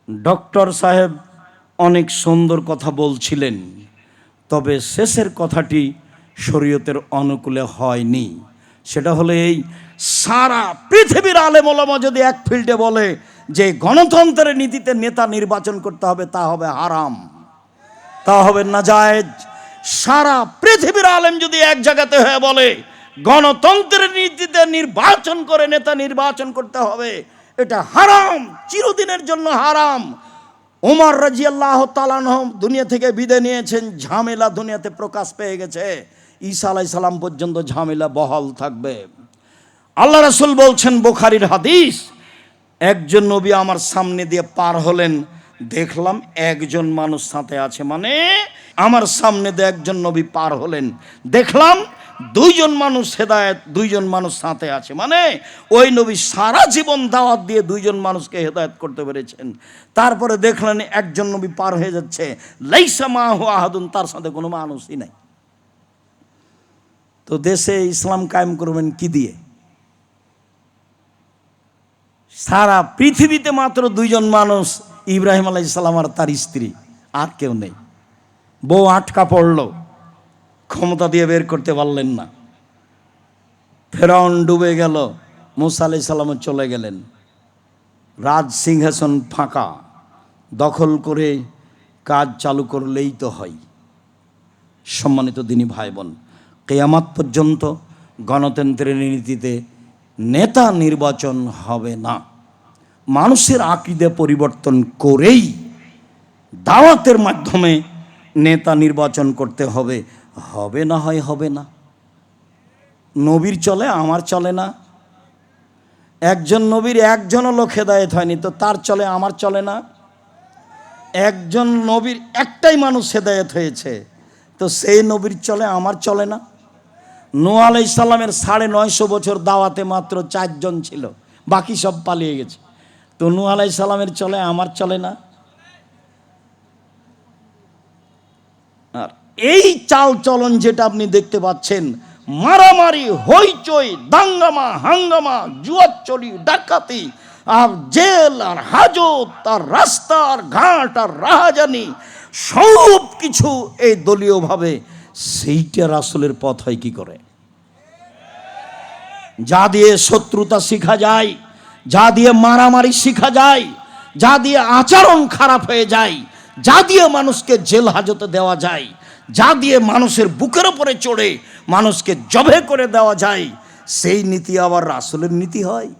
Doctor সাহেব অনেক সুন্দর কথা বলছিলেন, তবে শেষের কথাটি শরীয়তের অনুকূলে হয়নি। সেটা হলো এই, সারা পৃথিবীর আলেম ওলামা যদি এক ফিল্ডে বলে যে গণতন্ত্রের নীতিতে নেতা নির্বাচন করতে হবে, তা হবে হারাম, তা হবে নাজায়েজ। সারা পৃথিবীর আলেম যদি এক জায়গাতে হয়ে বলে গণতন্ত্রের নীতিতে নির্বাচন করে নেতা নির্বাচন করতে হবে, এটা হারাম, চিরদিনের জন্য হারাম। ওমর রাদিয়াল্লাহু তাআলা আনহু দুনিয়া থেকে বিদায় নিয়েছেন, ঝামেলা দুনিয়াতে প্রকাশ পেয়ে গেছে, ঈসা আলাইহিস সালাম পর্যন্ত ঝামেলা বহাল থাকবে। আল্লাহ রাসূল বলছেন, বুখারীর হাদিস, একজন নবী আমার সামনে দিয়ে পার হলেন, দেখলাম একজন মানুষ সাথে আছে। মানে আমার সামনে দিয়ে একজন নবী পার হলেন, দেখলাম দুইজন মানুষ হেদায়েত, দুইজন মানুষ সাথে আছে। মানে ওই নবী সারা জীবন দাওয়াত দিয়ে দুইজন মানুষকে হেদায়েত করতে পেরেছেন। তারপরে দেখলেন একজন নবী পার হয়ে যাচ্ছে, লাইসা মাহু আহাদুন, তার সাথে কোনো মানুষই নাই। তো দেশে ইসলাম কায়েম করবেন কি দিয়ে? সারা পৃথিবীতে মাত্র দুইজন মানুষ, ইব্রাহিম আলাইহিস সালাম আর তার স্ত্রী, আর কেউ নেই। বউ আটকা পড়ল, ক্ষমতা দিয়ে বের করতে পারলেন না। ফেরাউন ডুবে গেল, মুসা আলাইহিস সালাম চলে গেলেন। রাজ সিংহাসন ফাঁকা, দখল করে কাজ চালু করলেই তো হয়। সম্মানিত দিনী ভাই বোন, কিয়ামত পর্যন্ত গণতন্ত্রের নীতিতে নেতা নির্বাচন হবে না। মানুষের আকীদা পরিবর্তন করেই দাওয়াতের মাধ্যমে নেতা নির্বাচন করতে হবে। হবে না হয় হবে না। নবীর চলে, আমার চলে না। একজন নবীর একজনও লোক হেদায়েত হয়নি, তো তার চলে, আমার চলে না। একজন নবীর একটাই মানুষ হেদায়েত হয়েছে, তো সেই নবীর চলে, আমার চলে না। নূহ আলাইহিস সালামের 950 বছর দাওয়াতে মাত্র 4 জন ছিল, বাকি সব পালিয়ে গেছে। তো নূহ আলাইহিস সালামের চলে, আমার চলে না। আর এই চাল চলন যেটা আপনি দেখতে পাচ্ছেন, মারামারি, হইচই, দাঙ্গামা, হাঙ্গামা, জুয়াচুরি, ডাকাতি, আর জেল, আর হাজত, আর রাস্তা, আর ঘাট, আর রাহাজানি, সব কিছু এই দলীয়ভাবে, সেইটা রাসূলের পথ হয় কি করে? যা দিয়ে শত্রুতা শিখা যায়, যা দিয়ে মারামারি শিখা যায়, যা দিয়ে আচরণ খারাপ হয়ে যায়, যা দিয়ে মানুষকে জেল হাজতে দেওয়া যায়, যা দিয়ে মানুষের বুকের উপরে চড়ে মানুষকে জবে করে দেওয়া যায়, সেই নীতি আবার রাসূলের নীতি হয়।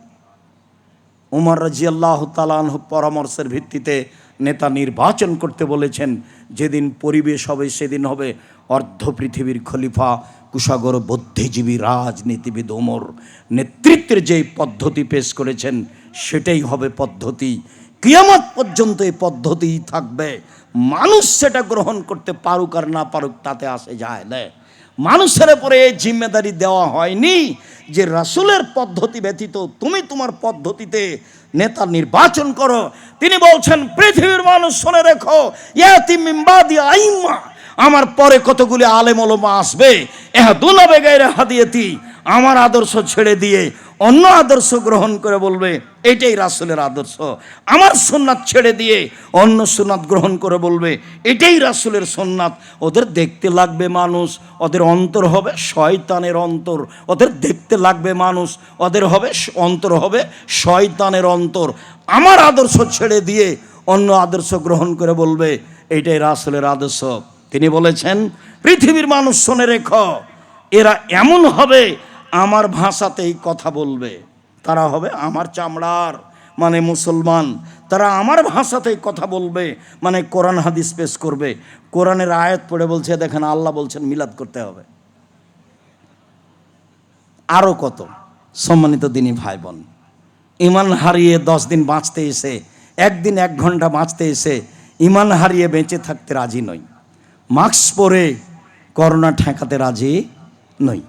ওমর রাদিয়াল্লাহু তাআলা আনহু পরামর্শের ভিত্তিতে নেতা নির্বাচন করতে বলেছেন। যেদিন পরিবেশ হবে সেদিন হবে অর্ধ পৃথিবীর খলিফা, কুশাগর বুদ্ধিজীবী রাজনীতিবিদ ওমর নেতৃত্বের যেই পদ্ধতি পেশ করেছেন, সেটাই হবে পদ্ধতি। কিয়ামত পর্যন্ত এই পদ্ধতিই থাকবে। মানুষ সেটা গ্রহণ করতে পারুক আর না পারুক, তাতে আসে যায় না। মানুষের উপরে এই জিম্মেদারি দেওয়া হয়নি যে রাসূলের পদ্ধতি ব্যতীত তুমি তোমার পদ্ধতিতে নেতা নির্বাচন করো। তিনি বলছেন, পৃথিবীর মানুষ শুনে রেখো, ইয়াতি মিন বাদি আইম্মা, আমার পরে কতগুলি আলেম ওলামা আসবে, ইহদুনা বিগাইরি হাদিয়াতি, আমার আদর্শ ছেড়ে দিয়ে অন্য আদর্শ গ্রহণ করে বলবে এটাই রাসূলের আদর্শ। আমার সুন্নাত ছেড়ে দিয়ে অন্য সুন্নাত গ্রহণ করে বলবে এটাই রাসূলের সুন্নাত। ওদের দেখতে লাগবে মানুষ, ওদের অন্তর হবে শয়তানের অন্তর। ওদের দেখতে লাগবে মানুষ, ওদের হবে অন্তর হবে শয়তানের অন্তর। আমার আদর্শ ছেড়ে দিয়ে অন্য আদর্শ গ্রহণ করে বলবে এটাই রাসূলের আদর্শ। তিনি বলেছেন, পৃথিবীর মানুষ শুনে রেখো, এরা এমন হবে আমার ভাষাতেই কথা বলবে। তারা হবে আমার চামড়ার, মানে মুসলমান। তারা আমার ভাষাতেই কথা বলবে, মানে কোরআন হাদিস পেশ করবে। কোরআনের আয়াত পড়ে বলছে, দেখেন আল্লাহ বলছেন মিলাদ করতে হবে। আরও কত। সম্মানিত দিনী ভাই বোন, ইমান হারিয়ে 10 দিন বাঁচতে এসে, একদিন 1 ঘন্টা বাঁচতে এসে ইমান হারিয়ে বেঁচে থাকতে রাজি নই। মাস্ক পরে করোনা ঠেকাতে রাজি নই।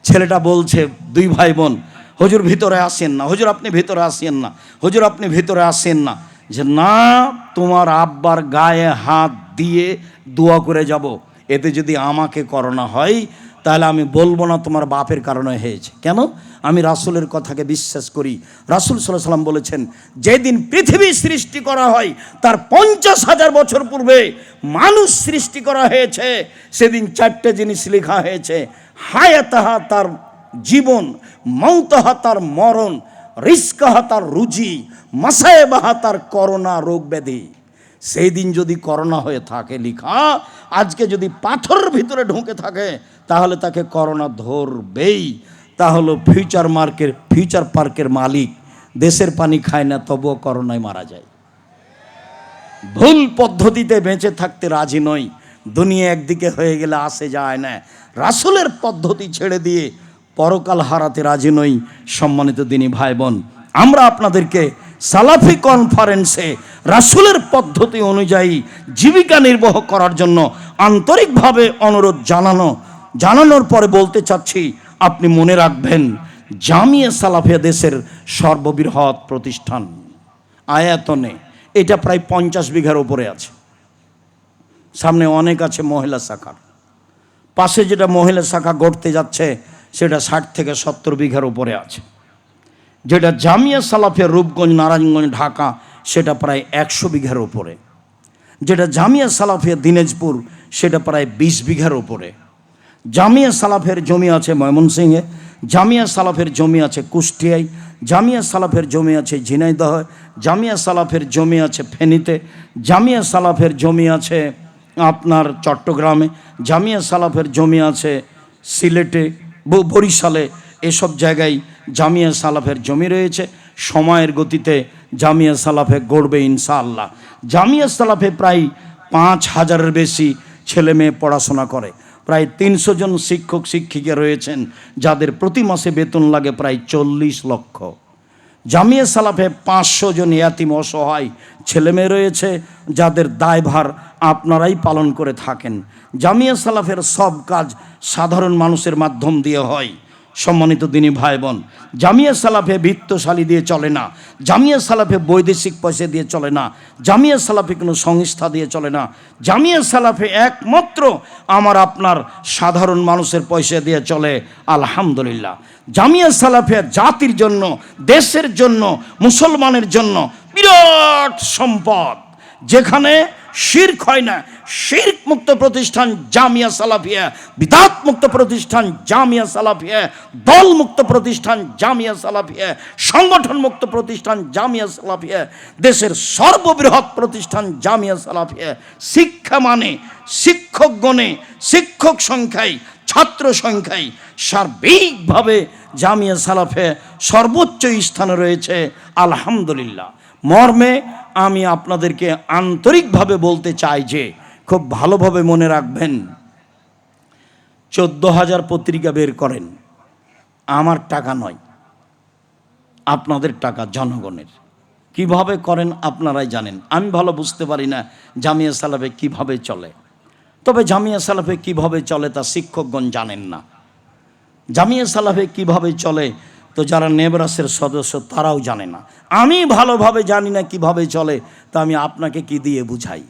ছেলেটা বলছে, 2 ভাই বোন, হুজুর ভিতরে আসেন না, হুজুর আপনি ভিতরে আসেন না, হুজুর আপনি ভিতরে আসেন না। যে না, তোমার আব্বার গায়ে হাত দিয়ে দোয়া করে যাব, এতে যদি আমাকে করোনা হয় তাহলে আমি বলবো না তোমার বাপের কারণে হয়েছে। কেন? আমি রাসূলের কথাকে বিশ্বাস করি। রাসূল সাল্লাল্লাহু আলাইহি ওয়াসাল্লাম বলেছেন, যেদিন পৃথিবী সৃষ্টি করা হয় তার 50,000 বছর পূর্বে মানুষ সৃষ্টি করা হয়েছে। সেদিন 4টে জিনিস লেখা হয়েছে, হায়াতাহা তার জীবন, মাউতাহা তার মরণ, রিজকাহা তার রুজি, মাসায়েবাহা তার করোনা রোগ ব্যাধি। সেই দিন যদি করোনা হয়ে থাকে লিখা, আজকে যদি পাথরের ভিতরে ঢুকে থাকে তাহলে তাকে করোনা ধরবেই। তাহলে ফিউচার পার্কের মালিক দেশের পানি খায় না, তবুও করোনায় মারা যায়। ভুল পদ্ধতিতে বেঁচে থাকতে রাজি নই। দুনিয়া একদিকে হয়ে গেলে আসে যায় না। রাসূলের পদ্ধতি ছেড়ে দিয়ে পরকাল হারাতে রাজি নই। সম্মানিত দিনী ভাই বোন, আমরা আপনাদেরকে সালাফি কনফারেন্সে রাসূলের পদ্ধতি অনুযায়ী জীবিকা নির্বাহ করার জন্য আন্তরিকভাবে অনুরোধ জানানোর পরে বলতে চাচ্ছি, আপনি মনে রাখবেন, জামিয়া সালাফিয়া দেশের সর্ববৃহৎ প্রতিষ্ঠান। আয়াতনে এটা প্রায় 50 বিঘার উপরে আছে। সামনে অনেক আছে মহিলা শাখার। পাশে যেটা মহিলা শাখা গড়তে যাচ্ছে সেটা 60 থেকে 70 বিঘার উপরে আছে। যেটা জামিয়া সালাফিয়া রূপগঞ্জ, নারায়ণগঞ্জ, ঢাকা, সেটা প্রায় 100 বিঘার উপরে। যেটা জামিয়া সালাফিয়া দিনাজপুর, সেটা প্রায় 20 বিঘার উপরে। জামিয়া সালাফের জমি আছে ময়মনসিংহে, জামিয়া সালাফের জমি আছে কুষ্টিয়ায়, জামিয়া সালাফের জমি আছে ঝিনাইদহ, জামিয়া সালাফের জমি আছে ফেনীতে, জামিয়া সালাফের জমি আছে আপনার চট্টগ্রামে, জামিয়া সালাফের জমি আছে সিলেটে, বরিশালে। এসব জায়গায় জামিয়া সালাফের জমি রয়েছে। সময়ের গতিতে জামিয়া সালাফে গড়বে ইনশাআল্লাহ। জামিয়া সালাফে প্রায় 5,000-এর বেশি ছেলে মেয়ে পড়াশোনা করে। প্রায় 300 জন শিক্ষক শিক্ষিকা রয়েছেন যাদের প্রতি মাসে বেতন লাগে প্রায় 40 লক্ষ। জামিয়া সালাফে 500 জন ইয়াতিম অসহায় ছেলেমেয়ে রয়েছে যাদের দায়ভার আপনারাই পালন করে থাকেন। জামিয়া সালাফের সব কাজ সাধারণ মানুষের মাধ্যম দিয়ে হয়। সম্মানিত দিনী ভাই বোন, জামিয়া সালাফে বিত্তশালী দিয়ে চলে না, জামিয়া সালাফে বৈদেশিক পয়সা দিয়ে চলে না, জামিয়া সালাফে কোনো সংস্থা দিয়ে চলে না। জামিয়া সালাফে একমাত্র আমার আপনার সাধারণ মানুষের পয়সা দিয়ে চলে। আলহামদুলিল্লাহ, জামিয়া সালাফে জাতির জন্য, দেশের জন্য, মুসলমানের জন্য বিরাট সম্পদ। যেখানে শিরক হয় না, শিরক মুক্ত প্রতিষ্ঠান জামিয়া সালাফিয়া, বিদআত মুক্ত প্রতিষ্ঠান জামিয়া সালাফিয়া, দল মুক্ত প্রতিষ্ঠান জামিয়া সালাফিয়া, সংগঠন মুক্ত প্রতিষ্ঠান জামিয়া সালাফিয়া, দেশের সর্ববৃহৎ প্রতিষ্ঠান জামিয়া সালাফিয়া। শিক্ষা মানে শিক্ষক গণে, শিক্ষক সংখ্যায়, ছাত্র সংখ্যায় সার্বিকভাবে জামিয়া সালাফে সর্বোচ্চ স্থানে রয়েছে। আলহামদুলিল্লাহ। মর্মে আমি আপনাদেরকে আন্তরিকভাবে বলতে চাই যে খুব ভালোভাবে মনে রাখবেন, 14,000 পত্রিকা বের করেন, আমার টাকা নয়, আপনাদের টাকা, জনগণের। কিভাবে করেন আপনারাই জানেন। আমি ভালো বুঝতে পারি না জামিয়া সালাফে কিভাবে চলে, তবে জামিয়া সালাফে কিভাবে চলে তা শিক্ষকগণ জানেন না। জামিয়া সালাফে কিভাবে চলে তো যারা নেবরাসের সদস্য তারাও জানে না। আমি ভালোভাবে জানি না কিভাবে চলে, তা আমি আপনাকে কি দিয়ে বুঝাই?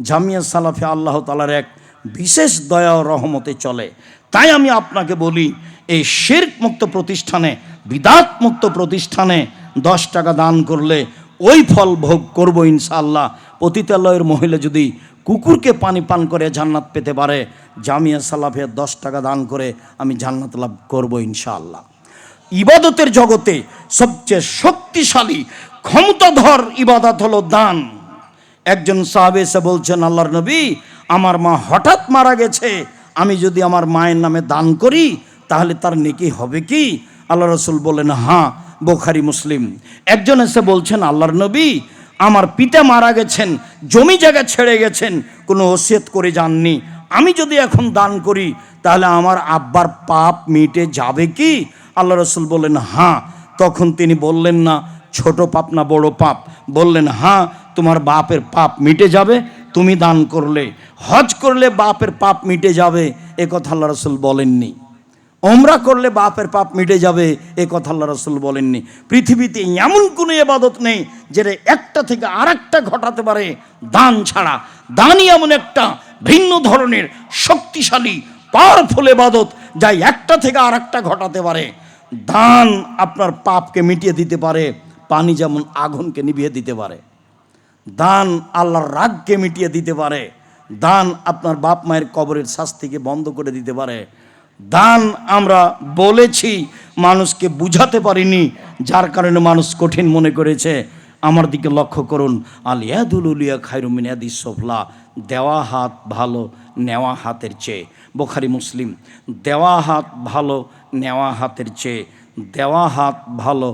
জামিয়া সালাফে আল্লাহ তাআলার এক বিশেষ দয়া ও রহমতে চলে। তাই আমি আপনাকে বলি, এই শিরক মুক্ত প্রতিষ্ঠানে, বিদআত মুক্ত প্রতিষ্ঠানে 10 টাকা দান করলে ওই ফল ভোগ করব ইনশাআল্লাহ। পতিতালয়ের মহিলা যদি কুকুরকে পানি পান করে জান্নাত পেতে পারে, জামিয়া সালাফে 10 টাকা দান করে আমি জান্নাত লাভ করব ইনশাআল্লাহ। ইবাদতের জগতে সবচেয়ে শক্তিশালী ক্ষমতাধর ইবাদত হলো দান। একজন সাহাবী এসে বলছেন, আল্লাহর নবী, আমার মা হঠাৎ মারা গেছে, আমি যদি আমার মায়ের নামে দান করি তাহলে তার নেকি হবে কি? আল্লাহ রাসূল বললেন, হ্যাঁ, বুখারী মুসলিম। একজন এসে বলছেন, আল্লাহর নবী, আমার পিতা মারা গেছেন, জমি জায়গা ছেড়ে গেছেন, কোনো ওসিয়ত করে যাননি, আমি যদি এখন দান করি তাহলে আমার আব্বার পাপ মিটে যাবে কি? আল্লাহ রাসূল বললেন, হ্যাঁ। তখন তিনি বললেন না ছোট পাপ না বড় পাপ, বললেন, হ্যাঁ, তোমার বাপের পাপ মিটে যাবে তুমি দান করলে। হজ করলে বাপের পাপ মিটে যাবে এ কথা আল্লাহ রাসূল বলেননি। ওমরা করলে বাপের পাপ মিটে যাবে এ কথা আল্লাহ রাসূল বলেননি। পৃথিবীতে এমন কোনো ইবাদত নেই যেটা একটা থেকে আরেকটা ঘটাতে পারে দান ছাড়া। দানই এমন একটা ভিন্ন ধরনের শক্তিশালী পাওয়ারফুল ইবাদত, যা একটা থেকে আর একটা ঘটাতে পারে। দান আপনার পাপকে মিটিয়ে দিতে পারে, পানি যেমন আগুনকে নিভিয়ে দিতে পারে। দান আল্লাহর রাগকে মিটিয়ে দিতে পারে। দান আপনার বাপ মায়ের কবরের শাস্তিকে বন্ধ করে দিতে পারে। দান আমরা বলেছি, মানুষকে বুঝাতে পারিনি, যার কারণে মানুষ কঠিন মনে করেছে। আমার দিকে লক্ষ্য করুন, আল ইয়াদুল উলিয়া খায়রুম মিন ইয়াদিস সুফলা, দেওয়া হাত ভালো নেওয়া হাতের চেয়ে। বুখারী মুসলিম। দেওয়া হাত ভালো নেওয়া হাতের চেয়ে, দেওয়া হাত ভালো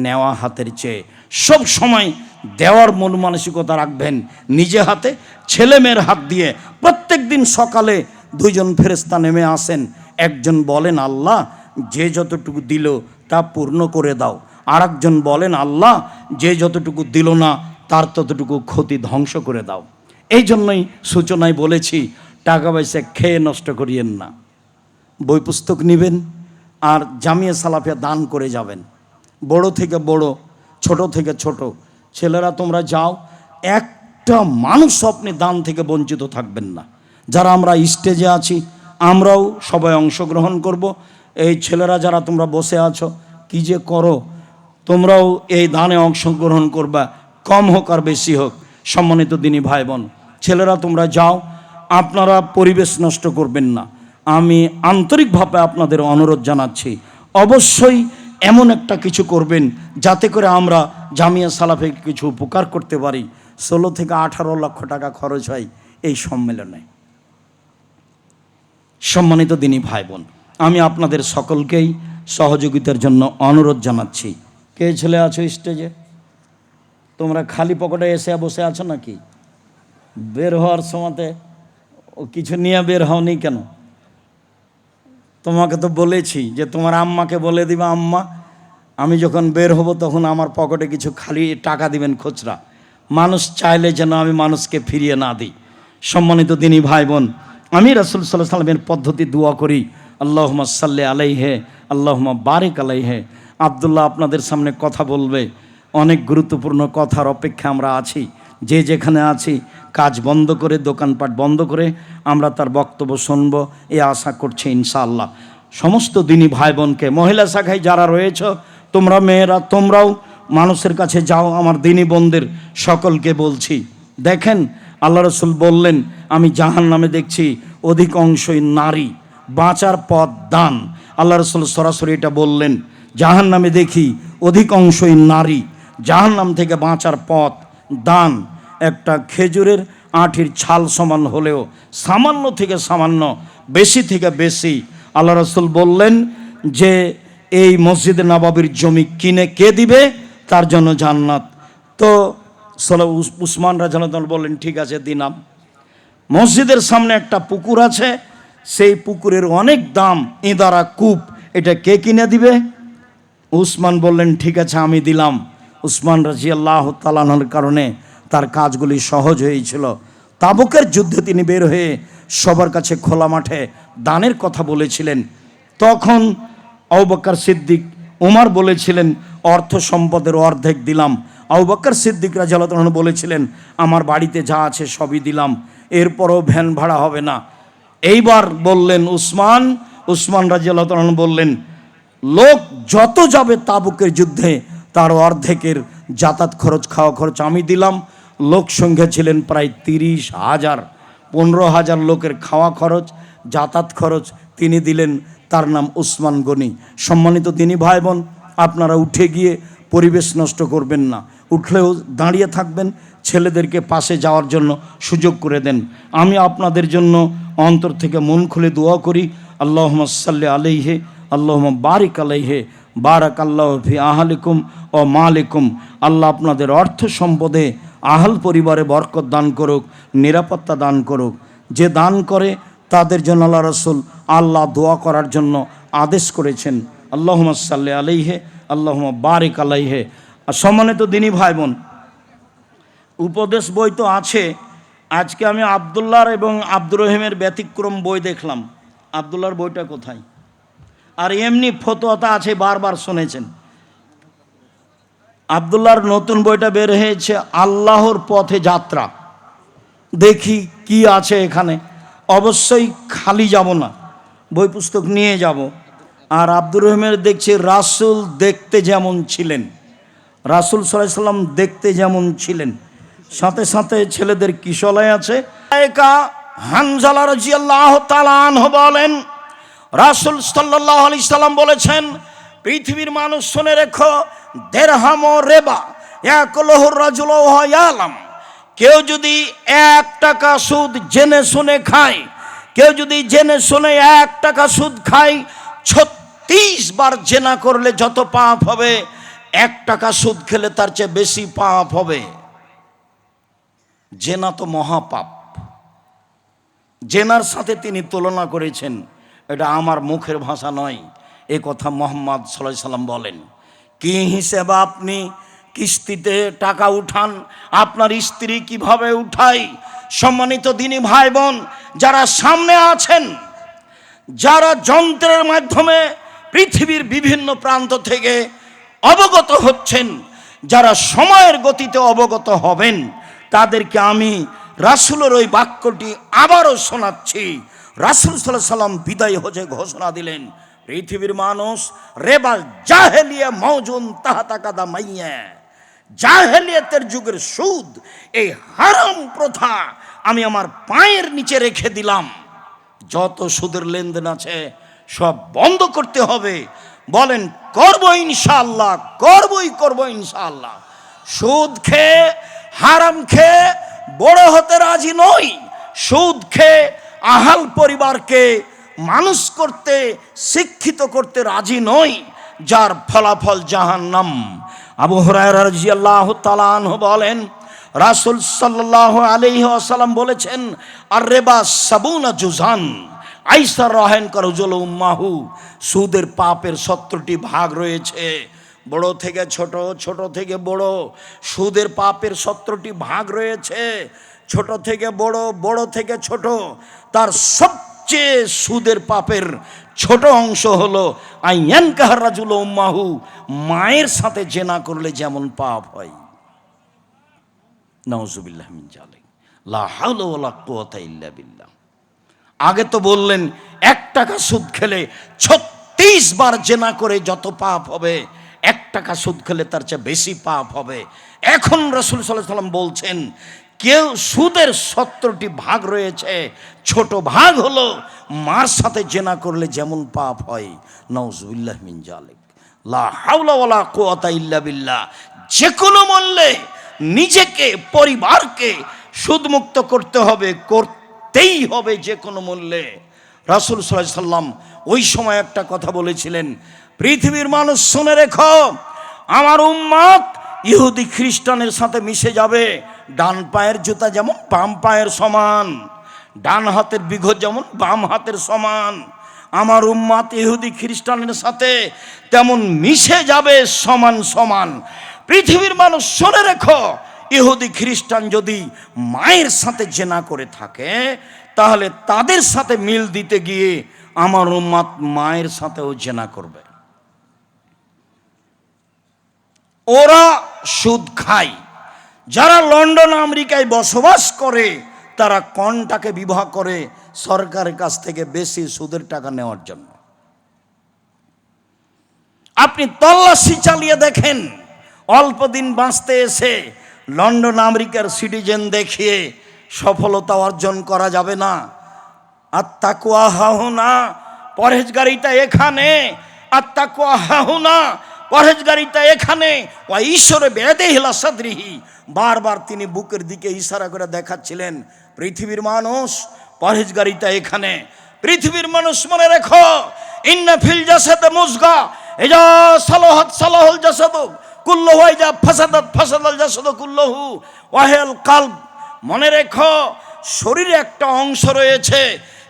নেওয়া হাতের চেয়ে। সব সময় দেওয়ার মন মানসিকতা রাখবেন নিজে হাতে, ছেলে মেয়ের হাত দিয়ে। প্রত্যেক দিন সকালে দুইজন ফেরেশতা নেমে আসেন, একজন বলেন আল্লাহ যে যতটুকু দিল তা পূর্ণ করে দাও, আর একজন বলেন আল্লাহ যে যতটুকু দিল না তার ততটুকু ক্ষতি ধ্বংস করে দাও। এই জন্যই সূচনায় বলেছি, টাকা পয়সা খেয়ে নষ্ট করিয়েন না। বই পুস্তক নেবেন আর জামিয়া সালাফিয়া দান করে যাবেন। বড় থেকে বড়, ছোট থেকে ছোট, ছেলেরা তোমরা যাও, একটা মানুষ আপনি দান থেকে বঞ্চিত থাকবেন না। যারা আমরা স্টেজে আছি আমরাও সবাই অংশগ্রহণ করব। এই ছেলেরা যারা তোমরা বসে আছো, কি যে করো, তোমরাও এই দানে অংশগ্রহণ করবা, কম হোক আর বেশি হোক। সম্মানিত দিনী ভাই বোন, ছেলেরা তোমরা যাও, আপনারা পরিবেশ নষ্ট করবেন না। আমি আন্তরিকভাবে আপনাদের অনুরোধ জানাচ্ছি, অবশ্যই এমন একটা কিছু করবেন যাতে করে আমরা জামিয়া সালাফে কিছু উপকার করতে পারি। 16 থেকে 18 লক্ষ টাকা খরচ হয় এই সম্মেলনে। সম্মানিত দিনী ভাই বোন, আমি আপনাদের সকলকেই সহযোগিতার জন্য অনুরোধ জানাচ্ছি। কে ছেলে আছো স্টেজে? তোমরা খালি পকেটে এসে বসে আছো নাকি? বের হওয়ার সময়তে কিছু নিয়ে বের হওনি কেন? তোমাকে তো বলেছি যে তোমার আম্মাকে বলে দিবা, আম্মা আমি যখন বের হব তখন আমার পকেটে কিছু খালি টাকা দিবেন খুচরা। মানুষ চাইলে যেন আমি মানুষকে ফিরিয়ে না দিই। সম্মানিত দিনী ভাই বোন, আমি রাসূল সাল্লাল্লাহু আলাইহি সাল্লামের পদ্ধতি দোয়া করি, আল্লাহুম্মা সাল্লি আলাইহি আল্লাহুম্মা বারিক আলাইহি। আব্দুল্লাহ আপনাদের সামনে কথা বলবে, অনেক গুরুত্বপূর্ণ কথার অপেক্ষা আমরা আছি। যে যেখানে আছি কাজ বন্ধ করে, দোকানপাট বন্ধ করে আমরা তার বক্তব্য শুনব, এই আশা করছি ইনশাআল্লাহ। সমস্ত দিনী ভাই বোনকে, মহিলা শাখায় যারা রয়েছ, তোমরা মেয়েরা তোমরাও মানুষের কাছে যাও। আমার দিনী বোনদের সকলকে বলছি, দেখেন আল্লাহ রসুল বললেন, আমি জাহান্নামে দেখছি অধিক অংশই নারী, বাঁচার পথ দান। আল্লাহ রসুল সরাসরি এটা বললেন, জাহান্নামে দেখি অধিক অংশই নারী, জাহান্নাম থেকে বাঁচার পথ দান। একটা খেজুরের আঁটির ছাল সমান হলেও সামান্য থেকে সামান্য, বেশি থেকে বেশি। আল্লাহ রসুল বললেন যে এই মসজিদে নববীর জমি কিনে কে দিবে তার জন্য জান্নাত। তো উসমান রাদিয়াল্লাহু আনহু বললেন ঠিক আছে দিলাম। মসজিদের সামনে একটা পুকুর আছে, সেই পুকুরের অনেক দাম, ইদারা কূপ, এটা কে কিনে দিবে? উসমান বললেন ঠিক আছে আমি দিলাম। উসমান রাদিয়াল্লাহু তাআলা আনহুর কারণে তার কাজগুলি সহজ হয়েছিল। তাবুকের যুদ্ধে তিনি বের হয়ে সবার কাছে খোলা মাঠে দানের কথা বলেছিলেন। তখন আবু বকর সিদ্দিক, ওমর বলেছিলেন অর্থ সম্পদের অর্ধেক দিলাম। আবু বকর সিদ্দিক রাদিয়াল্লাহু আনহু বলেছিলেন আমার বাড়িতে যা আছে সবই দিলাম, এরপরও ভ্যান ভাড়া হবে না। এইবার বললেন উসমান রাদিয়াল্লাহু আনহু বললেন লোক যত যাবে তাবুকের যুদ্ধে তার অর্ধেকের যাতায়াত খরচ, খাওয়া খরচ আমি দিলাম। লোক সংখ্যা ছিলেন প্রায় 30,000, 15,000 লোকের খাওয়া খরচ, যাতায়াত খরচ তিনি দিলেন। তার নাম উসমান গনি। সম্মানিত দিনী ভাই বোন, আপনারা উঠে গিয়ে পরিবেশ নষ্ট করবেন না, উঠলেও দাঁড়িয়ে থাকবেন, ছেলেদেরকে পাশে যাওয়ার জন্য সুযোগ করে দেন। আমি আপনাদের জন্য অন্তর থেকে মন খুলে দোয়া করি, আল্লাহুম্মা সাল্লি আলাইহি আল্লাহুম্মা বারিক আলাইহি বারাকাল্লাহু ফি আহলিকুম ও মালিকুম। আল্লাহ আপনাদের অর্থ সম্পদে, আহল পরিবারে বরকত দান করুক, নিরাপত্তা দান করুক। যে দান করে তাদের জন্য আল্লাহ রসুল আল্লাহ দোয়া করার জন্য আদেশ করেছেন, আল্লাহুম্মা সাল্লি আলাইহি আল্লাহুম্মা বারিক আলাইহি। আর সম্মানিত দিনী ভাই বোন, উপদেশ বই তো আছে। আজকে আমি আবদুল্লাহর এবং আব্দুর রহিমের ব্যতিক্রম বই দেখলাম। আবদুল্লাহর বইটা কোথায়? আর এমনি ফতোয়াটা আছে, বারবার শুনেছেন। আবদুল্লাহর নতুন বইটা বের হয়েছে, আল্লাহর পথে যাত্রা। দেখি কি আছে এখানে। অবশ্যই খালি যাব না, বই পুস্তক নিয়ে যাব। আর আব্দুর রহিমের দেখছি রাসূল দেখতে যেমন ছিলেন, রাসূল সাল্লাল্লাহু আলাইহি সাল্লাম দেখতে যেমন ছিলেন, সাথে সাথে ছেলেদের কিশলায় আছে। একা হানজালা রাদিয়াল্লাহু তাআলা আনহু বলেন, রাসূল সাল্লাল্লাহু আলাইহি সাল্লাম বলেছেন, পৃথিবীর মানুষ শুনে রেখো, দিরহাম ও রিবা ইয়াকুলুহু রাজুলু ওয়া ইয়ালাম। কেউ যদি 1 টাকা সুদ জেনে শুনে খায়, কেউ যদি জেনে শুনে 1 টাকা সুদ খায়, 36 বার জেনা করলে যত পাপ হবে, 1 টাকা সুদ খেলে তার চেয়ে বেশি পাপ হবে। জেনা তো মহাপাপ। জেনার সাথে তিনি তুলনা করেছেন, এটা আমার মুখের ভাষা নয়, এ কথা মুহাম্মদ সাল্লাল্লাহু আলাইহি সাল্লাম বলেন। কি হিসেবে আপনি কিস্তিতে টাকা উঠান, আপনার স্ত্রী কিভাবে উঠায়? সম্মানিত দিনী ভাই বোন, যারা সামনে আছেন, যারা যন্ত্রের মাধ্যমে পৃথিবীর বিভিন্ন প্রান্ত থেকে অবগত হচ্ছেন, যারা সময়ের গতিতে অবগত হবেন, তাদেরকে আমি রাসূলের ওই বাক্যটি আবারও শোনাচ্ছি। রাসূল সাল্লাল্লাহু আলাইহি সাল্লাম বিদায় হজে ঘোষণা দিলেন, পৃথিবীর মানুষ রেবাল জাহেলিয়া মওজুন তাহতা কাদামাইয়া, জাহেলিয়াতের যুগের সুদ, এই হারাম প্রথা আমি আমার পায়ের নিচে রেখে দিলাম। যত সুদের লেনদেন আছে সব বন্ধ করতে হবে। বলেন করব ইনশাআল্লাহ, করব ইনশাআল্লাহ। সুদ খেয়ে, হারাম খেয়ে বড় হতে রাজি নই। সুদ খেয়ে আহাল পরিবারকে মানুষ করতে, শিক্ষিত করতে রাজি নই, যার ফলাফল জাহান্নাম। আবু হুরায়রা রাদিয়াল্লাহু তাআলা আনহু বলেন, রাসূল সাল্লাল্লাহু আলাইহি ওয়াসাল্লাম বলেছেন, আর রিবা সাবুনা জুজান আইসার রহেন করজুল উম্মাহু। সুদের পাপের 70টি ভাগ রয়েছে, বড় থেকে ছোট, ছোট থেকে বড়। সুদের পাপের 70টি ভাগ রয়েছে, ছোট থেকে বড়, বড় থেকে ছোট। তার সবচেয়ে সুদের পাপের ছোট অংশ হলো আইয়ান কাহার রাজুল উম্মাহু, মায়ের সাথে জেনা করলে যেমন পাপ হয়। নাউজুবিল্লাহ মিন জালিক, লা হাওলা ওয়ালা কুওয়াতা ইল্লা বিল্লাহ। আগে তো বললেন 1 টাকা সুদ খেলে 36 বার জেনা করে যত পাপ হবে, 1 টাকা সুদ খেলে তার চেয়ে বেশি পাপ হবে। এখন রাসূল সাল্লাল্লাহু আলাইহি সাল্লাম বলছেন, কেউ সুদের 70টি ভাগ রয়েছে, ছোট ভাগ হলো মার সাথে জেনা করলে যেমন পাপ হয়। নাউজুবিল্লাহ মিন জালিক, লা হাওলা ওয়ালা কুওয়াতা ইল্লা বিল্লাহ। যে কোনো মূল্যে নিজেকে, পরিবারকে সুদমুক্ত করতে হবে, করতেই হবে যে কোনো মূল্যে। রাসূল সাল্লাল্লাহু আলাইহি সাল্লাম ওই সময় একটা কথা বলেছিলেন, পৃথিবীর মানুষ শুনে রেখো, আমার উম্মত ইহুদি খ্রিস্টানের সাথে মিশে যাবে। ডান পায়ের জুতা যেমন বাম পায়ের সমান, ডান হাতের বিঘত যেমন বাম হাতের সমান, আমার উম্মত ইহুদি খ্রিস্টানের সাথে তেমন মিশে যাবে সমান সমান। পৃথিবীর মানুষ শুনে রেখো, ইহুদি খ্রিস্টান যদি মায়ের সাথে জেনা করে থাকে, তাহলে তাদের সাথে মিল দিতে গিয়ে আমার উম্মত মায়ের সাথেও জেনা করবে। ওরা সুদ খায়। যারা লন্ডন আমেরিকায় বসবাস করে, তারা কন্টাকে বিবাহ করে সরকারের কাছ থেকে বেশি সুদের টাকা নেওয়ার জন্য। আপনি তল্লাশি চালিয়ে দেখেন, অল্প দিন বাঁচতে এসে লন্ডন আমেরিকার সিটিজেন দেখিয়ে সফলতা অর্জন করা যাবে না। আত্তাকুয়া হাহুনা, পরহেজগারিতা এখানে। আত্তাকুয়া হাহুনা, পরহেজগারিতা এখানে। ওয়া ঈশ্বরে বেদে হিলা সাদরিহি, বারবার তিনি বুকের দিকে ইশারা করে দেখাচ্ছিলেন, পৃথিবীর মানুষ পরহেজগারিতা এখানে। পৃথিবীর মানুষ মনে রেখো, ইন্না ফিল জাসাদে মুজগা ইজা সালাহাত সালাহুল জাসাদু কুল্লুহু ইজা ফাসাদাত ফাসাদাল জাসাদু কুল্লুহু ওয়াহিয়াল কালব। মনে রেখো, শরীরে একটা অংশ রয়েছে,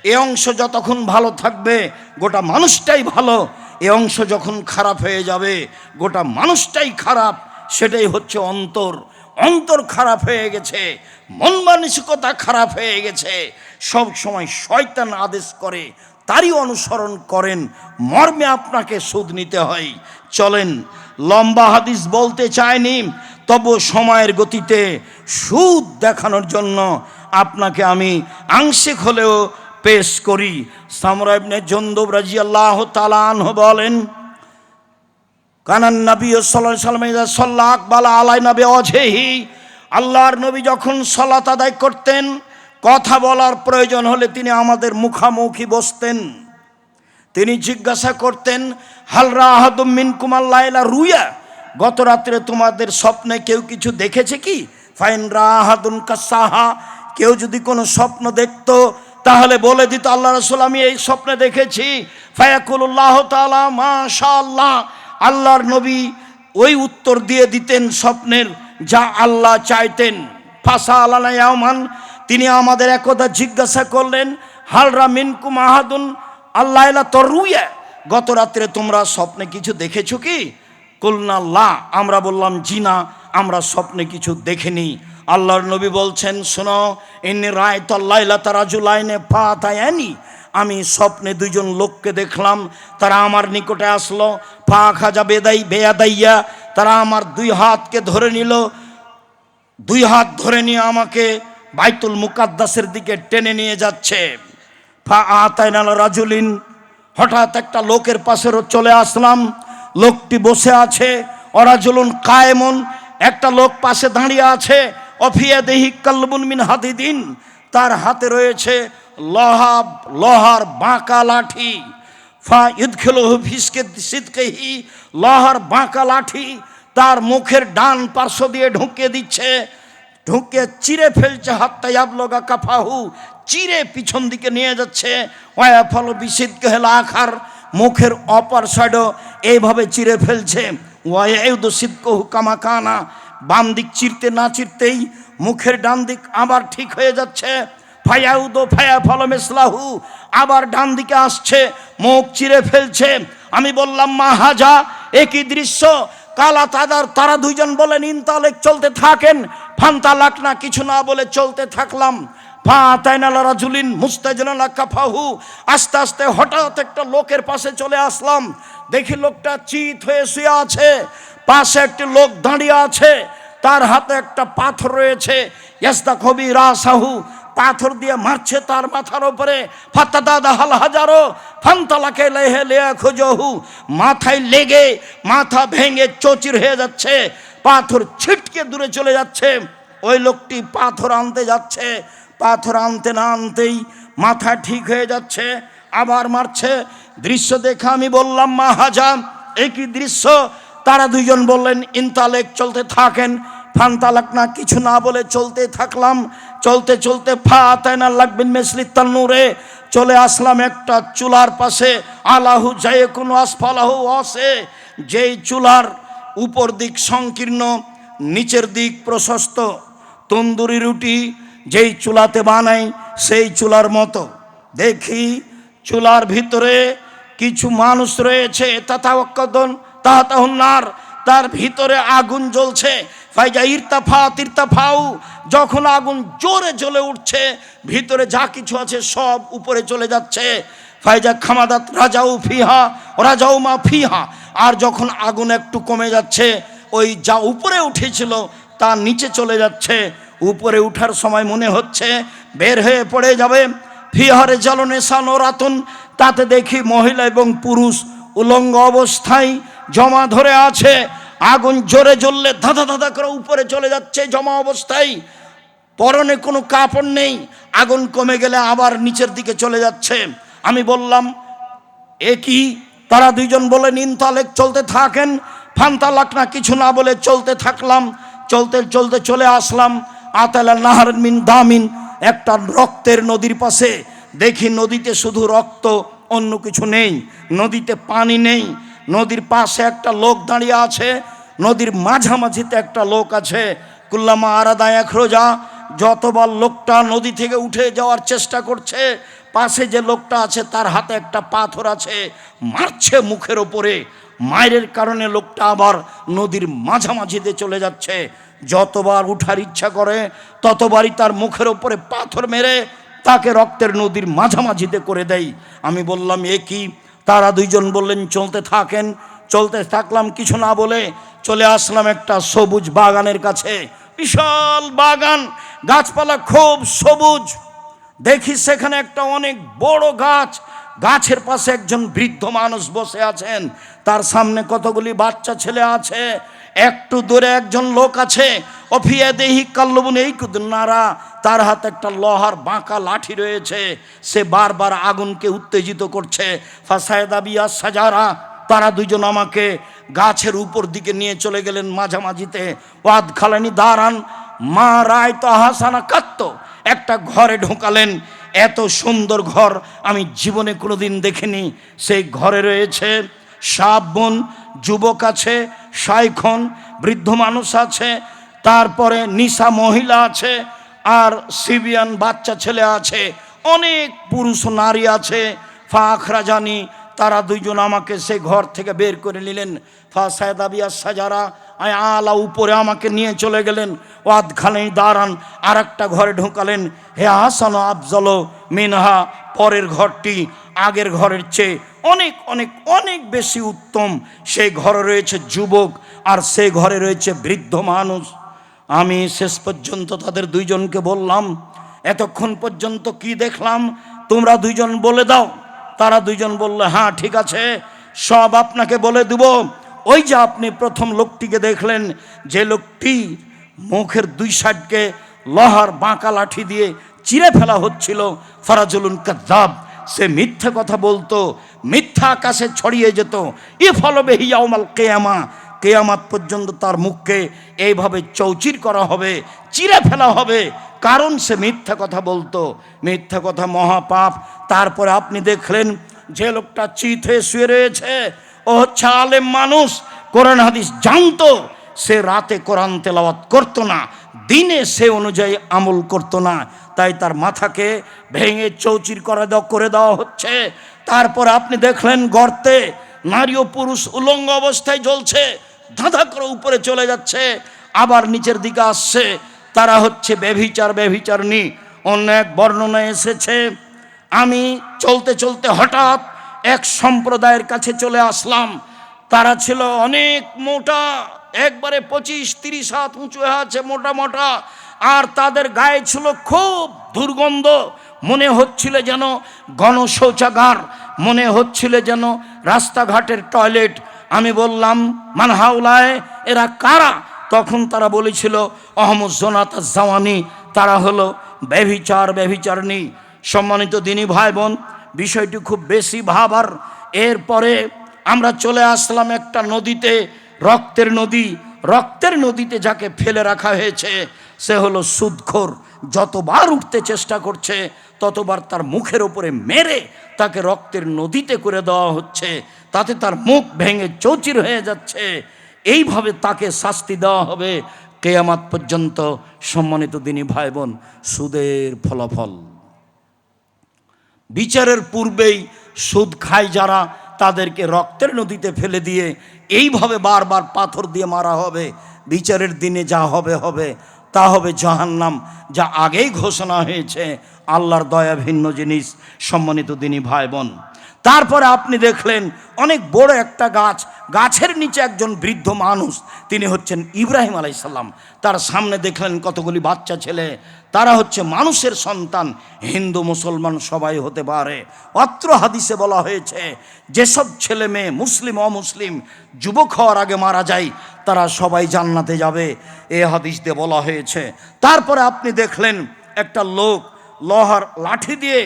এই অংশ যতক্ষণ ভালো থাকবে গোটা মানুষটাই ভালো। এই অংশ যখন খারাপ হয়ে যাবে গোটা মানুষটাই খারাপ। সেটাই হচ্ছে অন্তর। অন্তর খারাপ হয়ে গেছে, মন মানসিকতা খারাপ হয়ে গেছে। সব সময় শয়তান আদেশ করে, তারই অনুসরণ করেন, মর্মে আপনাকে সুদ নিতে হয়। চলেন, লম্বা হাদিস বলতে চাইনি, তবু সময়ের গতিতে সুদ দেখানোর জন্য আপনাকে আমি আংশিক হলেও পেশ করি। সামরা ইবনে জুনদুব রাদিয়াল্লাহু তাআলা আনহু বলেন, কানান নবী সাল্লাল্লাহু আলাইহি ওয়াসাল্লাম ইযা সাল্লা আকবালা আলাইনা বিওয়াজহিহি, আল্লাহর নবী যখন সালাত আদায় করতেন, কথা বলার প্রয়োজন হলে তিনি আমাদের মুখামুখি বসতেন। তিনি জিজ্ঞাসা করতেন, হাল রাআহাদুম মিনকুম আল-লাইলা রুয়া, গত রাত্রে তোমাদের স্বপ্নে কেউ কিছু দেখেছে কি? ফাইন রাআহাদুন কাসাহা, কেউ যদি কোনো স্বপ্ন দেখতো তাহলে বলে দিত, আল্লাহ রাসূল আমি এই স্বপ্নে দেখেছি। ফায়াকুলুল্লাহু তাআলা মাশাআল্লাহ, আল্লাহর নবী ওই উত্তর দিয়ে দিতেন স্বপ্নের যা আল্লাহ চাইতেন। ফাসা আলানা ইয়াওমান, তিনি আমাদের একদা জিজ্ঞাসা করলেন, হালরা মিনকুম আহাদুন আল্লাইলা তরুয়া, গত রাত্রে তোমরা স্বপ্নে কিছু দেখেছো কি? কুলনা লা, আমরা বললাম জি না, আমরা স্বপ্নে কিছু দেখিনি। আল্লাহর নবী বলছেন, শোনো, ইন্নী রাআইতু লাইলাতা রাজুলাইনে ফাতায়ানি, আমি স্বপ্নে দুইজন লোককে দেখলাম, তারা আমার নিকটে আসলো। ফা খাজা বেয়াদাইয়া, তারা আমার দুই হাতকে ধরে নিল, দুই হাত ধরে নিয়ে আমাকে বাইতুল মুকাদ্দাসের দিকে টেনে নিয়ে যাচ্ছে। ফা আতাইনাল রাজুলিন, হঠাৎ একটা লোকের পাশে চলে আসলাম, লোকটি বসে আছে। অরাজুলুন কায়েমুন, একটা লোক পাশে দাঁড়িয়ে আছে। অফিয়াদিহি কালবুন মিন হাদিদিন, তার হাতে রয়েছে লোহার বাঁকা লাঠি। ফা ইদখিলুহু ফিসকে সিদকিহি, লোহার বাঁকা লাঠি তার মুখের ডান পার্শ্ব দিয়ে ঢুকিয়ে দিচ্ছে, ঢুকে চিরে ফেলছে। হাত্তা ইয়াবলুগা কাফাহু, চিরে পিছন দিকে নিয়ে যাচ্ছে। ওয়া ফল বিসিদকিল আখার, মুখের অপর সাইডও এইভাবে চিরে ফেলছে। ওয়া ইয়াউদু সিদকুহু কামা কানা, বাম দিক চিরতে না চিরতেই মুখের ডান দিক আবার ঠিক হয়ে যাচ্ছে। ফায়াউদু ফায়া ফল মিসলাহু, আবার ডান দিকে আসছে, মুখ চিরে ফেলছে। আমি বললাম, মা হাজা, একই দৃশ্য। কালা তারা দুইজন বলেন, ইনতালেক, চলতে থাকেন। ফান্তালাক না, কিছু না বলে চলতে থাকলাম। ফা আতাইনাল রাজুলিন মুস্তাজিনাল কাফাহু, আস্তে আস্তে হঠাৎ একটা লোকের পাশে চলে আসলাম। দেখি লোকটা চিত হয়ে শুয়ে আছে, পাশে একটি লোক দাঁড়িয়ে আছে, তার হাতে একটা পাথর রয়েছে। ইয়াস্তা কবি রাসাহু, পাথর দিয়ে মারছে তার মাথার উপরে। ফাতাদাদা হাল হাজারো ফান্তালাকে লেহে লিয়া খুজহু, মাথায় লেগে মাথা ভেঙে চৌচির হয়ে যাচ্ছে, পাথর ছিটকে দূরে চলে যাচ্ছে। ওই লোকটি পাথর আনতে যাচ্ছে, পাথর আনতে না আনতেই মাথা ঠিক হয়ে যাচ্ছে, আবার মারছে। দৃশ্য দেখে আমি বললাম, মা হাজা, একই দৃশ্য। তারা দুইজন বললেন, ইনতালেক, চলতে থাকেন। ফান্তালাক না, কিছু না বলে চলতে থাকলাম। চলতে চলতে ফা আতাইনা লাগবেন মেসলি তান্নুরে, চলে আসলাম একটা চুলার পাশে। আলাহু জায়কুন আসফালাহু ওয়াসে, যেই চুলার উপর দিক সংকীর্ণ, নিচের দিক প্রশস্ত। তন্দুরি রুটি যেই চুলাতে বানাই সেই চুলার মতো। দেখি চুলার ভিতরে কিছু মানুষ রয়েছে, তাতাহুন্নার, তার ভিতরে আগুন জ্বলছে। ফাইজা ইরতাফাউ, যখন আগুন জোরে জ্বলে উঠছে, ভিতরে যা কিছু আছে সব উপরে চলে যাচ্ছে। ফাইজা খামাদাত রাজাউ মা ফিহা, আর যখন আগুন একটু কমে যাচ্ছে, ওই যা উপরে উঠেছিল তা নিচে চলে যাচ্ছে। উপরে উঠার সময় মনে হচ্ছে বের হয়ে পড়ে যাবে। ফিহারে জ্বালনেশান ও রাতুন, তাতে দেখি মহিলা এবং পুরুষ উলঙ্গ অবস্থায় জমা ধরে আছে। আগুন জোরে জ্বললে ধাঁধা ধাঁধা করে উপরে চলে যাচ্ছে জমা অবস্থায়, পরনে কোনো কাপড় নেই। আগুন কমে গেলে আবার নিচের দিকে চলে যাচ্ছে। আমি বললাম, এ কি? তারা দুইজন বলে, ইনতালেক, চলতে থাকেন। ফান্তালাক না, কিছু না বলে চলতে থাকলাম। চলতে চলতে চলে আসলাম আতালা নাহার মিন দামিন, একটা রক্তের নদীর পাশে। দেখি নদীতে শুধু রক্ত, অন্য কিছু নেই, নদীতে পানি নেই। নদীর পাশে একটা লোক দাঁড়িয়ে আছে, নদীর মাঝামাঝিতে একটা লোক আছে। কুল্লামা আরাদা একরোজা, যতবার লোকটা নদী থেকে উঠে যাওয়ার চেষ্টা করছে, পাশে যে লোকটা আছে তার হাতে একটা পাথর আছে, মারছে মুখের ওপরে। মায়ের কারণে লোকটা আবার নদীর মাঝামাঝিতে চলে যাচ্ছে। যতবার উঠার ইচ্ছা করে ততবারই তার মুখের ওপরে পাথর মেরে তাকে রক্তের নদীর মাঝামাঝিতে করে দেয়। আমি বললাম, এ কি? তারা দুইজন বললেন, চলতে থাকেন। চলতে থাকলাম, কিছু না বলে চলে আসলাম একটা সবুজ বাগানের কাছে। বিশাল বাগান, গাছপালা খুব সবুজ। দেখি সেখানে একটা অনেক বড় গাছ, গাছের পাশে একজন বৃদ্ধ মানুষ বসে আছেন, তার সামনে কতগুলি বাচ্চা ছেলে আছে, একটু দূরে একজন লোক আছে, অফিয়াদেহি কাল্লবুন এই নারা, তার হাতে একটা লোহার বাঁকা লাঠি রয়েছে, সে বারবার আগুনকে উত্তেজিত করছে। ফাসায়দাবিয়া সাজারা, তারা দুজন আমাকে গাছের উপর দিকে নিয়ে চলে গেলেন মাঝামাঝিতে। ওয়াদ খালানি দাঁড়ান মা রায় তো হাসানা কাত্ত, একটা ঘরে ঢোকালেন। এত সুন্দর ঘর আমি জীবনে কোনোদিন দেখিনি। সেই ঘরে রয়েছে সাবন, যুবক আছে, শাইখন, বৃদ্ধ মানুষ আছে, তারপরে নিশা মহিলা আছে, আর সিবিয়ান বাচ্চা ছেলে আছে, অনেক পুরুষ নারী আছে। ফাখরা জানি, তারা দুইজন আমাকে সেই ঘর থেকে বের করে নিলেন। ফাসায়দাবিয়া সাজারা, আলা উপরে আমাকে নিয়ে চলে গেলেন। ওয়াদ খালেই দাঁড়ান আর একটা ঘরে ঢোকালেন। হে হাসান আফজল মিনহা, পরের ঘরটি আগের ঘরের চেয়ে অনেক অনেক অনেক বেশি উত্তম। সেই ঘরে রয়েছে যুবক আর সেই ঘরে রয়েছে বৃদ্ধ মানুষ। আমি শেষ পর্যন্ত তাদের দুইজনকে বললাম, এতক্ষণ পর্যন্ত কি দেখলাম তোমরা দুইজন বলে দাও। তারা দুইজন বলল, হ্যাঁ ঠিক আছে, সব আপনাকে বলে দেব। ওই যে আপনি প্রথম লোকটিকে দেখলেন, যে লোকটি মুখের দুই সাইডকে লোহার বাঁকা লাঠি দিয়ে চিরে ফেলা হচ্ছিল, ফারাজুলুন কাযযাব, সে মিথ্যা কথা বলতো, মিথ্যা আকাশে ছড়িয়ে যেত। ইফলবেহি ইয়াউমাল কিয়ামা, কিয়ামত পর্যন্ত তার মুখকে এইভাবে চৌচির করা হবে, চিরে ফেলা হবে, কারণ সে মিথ্যা কথা বলতো। মিথ্যা কথা মহাপাপ। তারপরে আপনি দেখলেন যে লোকটা চিত হয়ে শুয়ে রয়েছে, ও হচ্ছে আলেম মানুষ, কোরআন হাদিস জানতো, সে রাতে কোরআন তেলাওয়াত করতো না, দিনে সে অনুযায়ী আমল করতো না, তাই তার মাথাকে ভেঙে চৌচির করে দেওয়া হচ্ছে। তারপর আপনি দেখলেন গর্তে নারী ও পুরুষ উলঙ্গ অবস্থায় জ্বলছে, ধাঁধা করে উপরে চলে যাচ্ছে, আবার নিচের দিকে আসছে। তারা হচ্ছে ব্যভিচারণী। অন্য এক বর্ণনায় এসেছে, আমি চলতে চলতে হঠাৎ এক সম্প্রদায়ের কাছে চলে আসলাম। তারা ছিল অনেক মোটা, একবারে 25-30 হাত উঁচু আছে, মোটা মোটা, আর তাদের গায়ে ছিল খুব দুর্গন্ধ। মনে হচ্ছিল যেন গণশৌচাগার, মনে হচ্ছিল যেন রাস্তাঘাটের টয়লেট। আমি বললাম, মানহাউলায়, এরা কারা? তখন তারা বলেছিল, অহমদ জোনাত জাওয়ানি, তারা হলো ব্যভিচারণী। সম্মানিত দিনী ভাই বোন, বিষয়টি খুব বেশি ভাবার। এরপরে আমরা চলে আসলাম একটা নদীতে, রক্তের নদীতে যাকে ফেলে রাখা হয়েছে সে হলো সুদখোর। যতবার উঠতে চেষ্টা করছে ততবার তার মুখের উপরে মেরে তাকে রক্তের নদীতে করে দেওয়া হচ্ছে, তাতে তার মুখ ভেঙে চৌচির হয়ে যাচ্ছে। এইভাবে তাকে শাস্তি দেওয়া হবে কিয়ামত পর্যন্ত। সম্মানিত দিনী ভাই বোন, সুদের ফলাফল, বিচারের পূর্বেই সুদ খায় যারা, তাদেরকে রক্তের নদীতে ফেলে দিয়ে এইভাবে বারবার পাথর দিয়ে মারা হবে। বিচারের দিনে যা হবে তা হবে জাহান্নাম, যা আগেই ঘোষণা হয়েছে। আল্লাহর দয়া ভিন্ন জিনিস। সম্মানিত দিনী ভাই বোন, তারপরে আপনি দেখলেন অনেক বড় একটা গাছ, গাছের নিচে একজন বৃদ্ধ মানুষ, তিনি হচ্ছেন ইব্রাহিম আলাইহিস সালাম। তার সামনে দেখলেন কতগুলি বাচ্চা ছেলে, তারা হচ্ছে মানুষের সন্তান, হিন্দু মুসলমান সবাই হতে পারে। অত্র হাদিসে বলা হয়েছে, যেসব ছেলে মেয়ে মুসলিম অমুসলিম যুবক হওয়ার আগে মারা যায় তারা সবাই জান্নাতে যাবে, এ হাদিস দিয়ে বলা হয়েছে। তারপরে আপনি দেখলেন একটা লোক লোহার লাঠি দিয়ে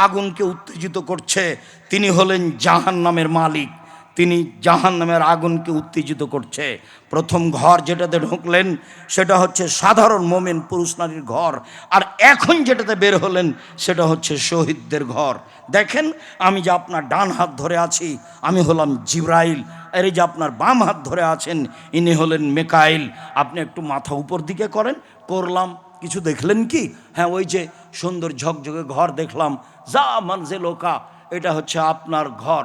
আগুনকে উত্তেজিত করছে, তিনি হলেন জাহান্নামের মালিক, তিনি জাহান্নামের আগুনকে উত্তেজিত করছে। প্রথম ঘর যেটাতে ঢুকলেন সেটা হচ্ছে সাধারণ মোমেন পুরুষ নারীর ঘর, আর এখন যেটাতে বের হলেন সেটা হচ্ছে শহীদদের ঘর। দেখেন, আমি যে আপনার ডান হাত ধরে আছি আমি হলাম জিব্রাইল, আর এই যে আপনার বাম হাত ধরে আছেন ইনি হলেন মিকাইল। আপনি একটু মাথা উপর দিকে করেন, করলাম, কিছু দেখলেন কি? হ্যাঁ, ওই যে সুন্দর ঝকঝকে ঘর দেখলাম, যা মানজে লোকা, এটা হচ্ছে আপনার ঘর।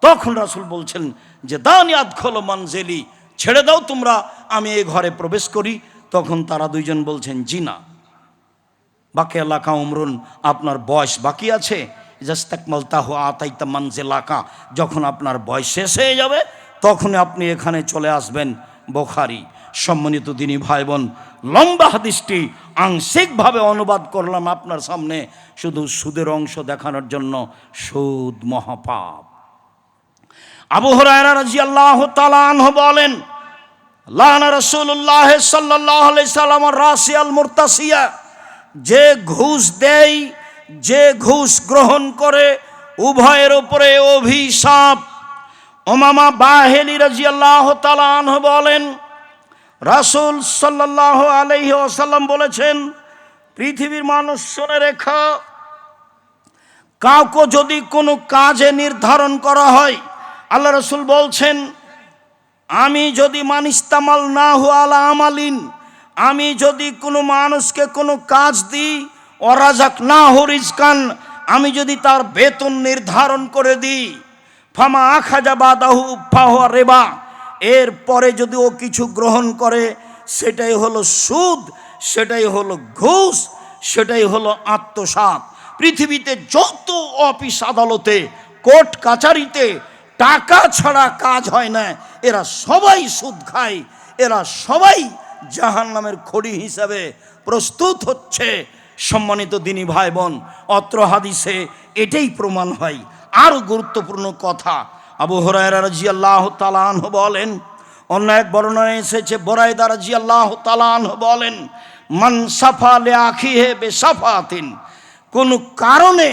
তখন রাসূল বলছেন যে দানিয়াত খোলো মানজেলি, ছেড়ে দাও তোমরা, আমি এই ঘরে প্রবেশ করি। তখন তারা দুইজন বলছেন, জি না, বাকি এলাকা উমরুন, আপনার বয়স বাকি আছে, জাস্তাকমাল তাহু আতাইতা মানজেলাকা, যখন আপনার বয়স শেষ হয়ে যাবে তখন আপনি এখানে চলে আসবেন। বুখারী। সম্মানিত দিনী ভাই বোন, লম্বা হাদিসটি আংশিকভাবে অনুবাদ করলাম আপনার সামনে, শুধু সুদের অংশ দেখানোর জন্য। সুদ মহাপাপ। আবু হুরায়রা রাদিয়াল্লাহু তাআলা আনহু বলেন, লানা রাসূলুল্লাহ সাল্লাল্লাহু আলাইহি সাল্লাম রাসিয়াল মুরতাসিয়া, যে ঘুষ দেয়, যে ঘুষ গ্রহণ করে, উভয়ের উপরে অভিশাপ। উমামা বাহিলী রাদিয়াল্লাহু তাআলা আনহু বলেন, রাসূল সাল্লাল্লাহু আলাইহি ওয়াসাল্লাম বলেছেন, পৃথিবীর মানুষ শুনে রেখো, কাউকে যদি কোনো কাজে নির্ধারণ করা হয়, আল্লাহ রাসূল বলছেন, আমি যদি মানিস্তামাল না হুয়া আলা আমালিন, আমি যদি কোনো মানুষকে কোনো কাজ দিই, ওয়ারাজাক না হু রিজকান, আমি যদি তার বেতন নির্ধারণ করে দিই, ফামা আখাজা বাদাহু ফাহুয়া রিবা, এরপরে যদি ও কিছু গ্রহণ করে, সেটাই হলো সুদ, সেটাই হলো ঘুষ, সেটাই হলো আত্মসাৎ। পৃথিবীতে যত অফিস আদালতে, কোর্ট কাচারিতে টাকা ছাড়া কাজ হয় না, এরা সবাই সুদ খায়, এরা সবাই জাহান্নামের খড়ি হিসাবে প্রস্তুত হচ্ছে। সম্মানিত দিনী ভাই বোন, অত্র হাদিসে এটাই প্রমাণ হয়। আরও গুরুত্বপূর্ণ কথা, আবু হুরায়রা রাদিয়াল্লাহু তাআলা আনহু বলেন, অন্য এক বর্ণনায় এসেছে, বুরায়দা রাদিয়াল্লাহু তাআলা আনহু বলেন, মান সাফা লি আখিহি বিসাফাতিন, কোন কারণে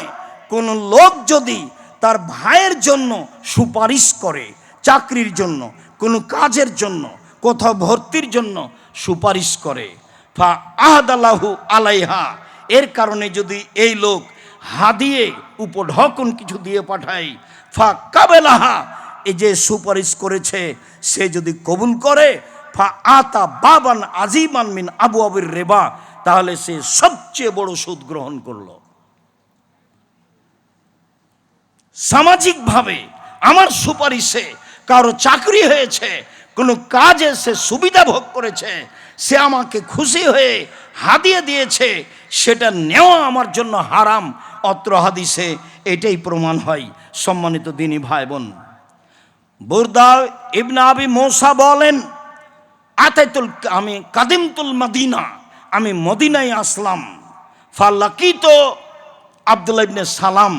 কোন লোক যদি তার ভাইয়ের জন্য সুপারিশ করে, চাকরির জন্য, কোনো কাজের জন্য, কোথাও ভর্তির জন্য সুপারিশ করে, ফা আহদালাহু আলাইহা, এর কারণে যদি এই লোক হাদিয়ে উপঢকন কিছু দিয়ে পাঠায়, ফা কাবেলাহা, এই যে সুপারিশ করেছে সে যদি কবুল করে, ফা আতা বাবান আজিমান মিন আবু আবির রেবা, তাহলে সে সবচেয়ে বড় সুদ গ্রহণ করলো। সামাজিকভাবে আমার সুপারিশে কারো চাকরি হয়েছে, কোনো কাজে সে সুবিধা ভোগ করেছে, সে আমাকে খুশি হয়ে হাদিয়ে দিয়েছে, সেটা নেওয়া আমার জন্য হারাম। অত্র হাদিসে এটাই প্রমাণ হয়। সম্মানিত দিনী ভাই বোন, বুরদা ইবনে আবি মূসা বলেন, আমি কাদিমতুল মদিনা, আমি মদিনায় আসলাম, ফালাকিত আব্দুল্লাহ ইবনে সালাম,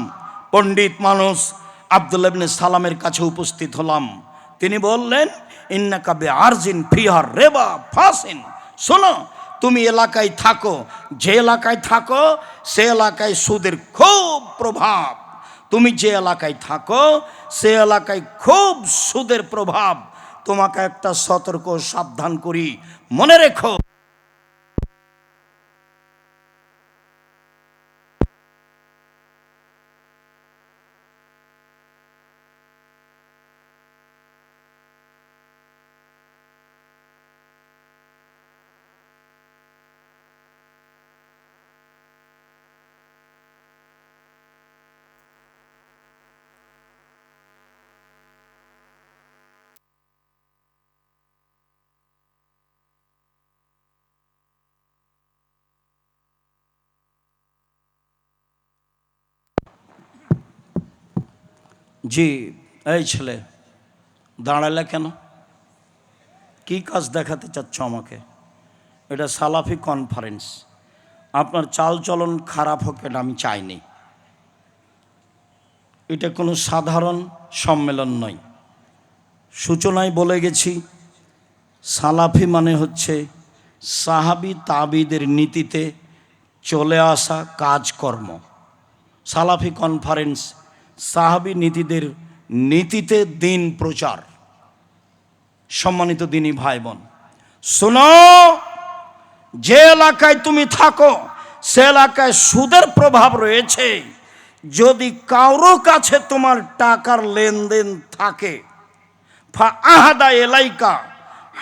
পণ্ডিত মানুষ আব্দুল্লাহ ইবনে সালামের কাছে উপস্থিত হলাম। তিনি বললেন, ইন্নাকা বিআরজিন ফিহা রিবা ফাসিন, শোনো, তুমি এলাকায় থাকো, যে এলাকায় থাকো সে এলাকায় সুদের খুব প্রভাব। তুমি যে এলাকায় থাকো সে এলাকায় খুব সুদের প্রভাব। তোমাকে একটা সতর্ক সাবধান করি, মনে রেখো, জি এই ছেলে দাঁড়ালে কেন, কি কাজ দেখাতে চাচ্ছ আমাকে? এটা সালাফি কনফারেন্স, আপনার চালচলন খারাপ হোক এটা আমি চাইনি। এটা কোনো সাধারণ সম্মেলন নয়। সূচনায় বলে গেছি, সালাফি মানে হচ্ছে সাহাবি তাবিদের নীতিতে চলে আসা কাজকর্ম। সালাফি কনফারেন্স সাহাবি নীতিদের নীতিতে দিন প্রচার। সম্মানিত দিনী ভাই বোন, শোনো, যে এলাকায় তুমি থাকো সে এলাকায় সুদের প্রভাব রয়েছে। যদি কারো কাছে তোমার টাকার লেনদেন থাকে, ফা আহাদা এলাইকা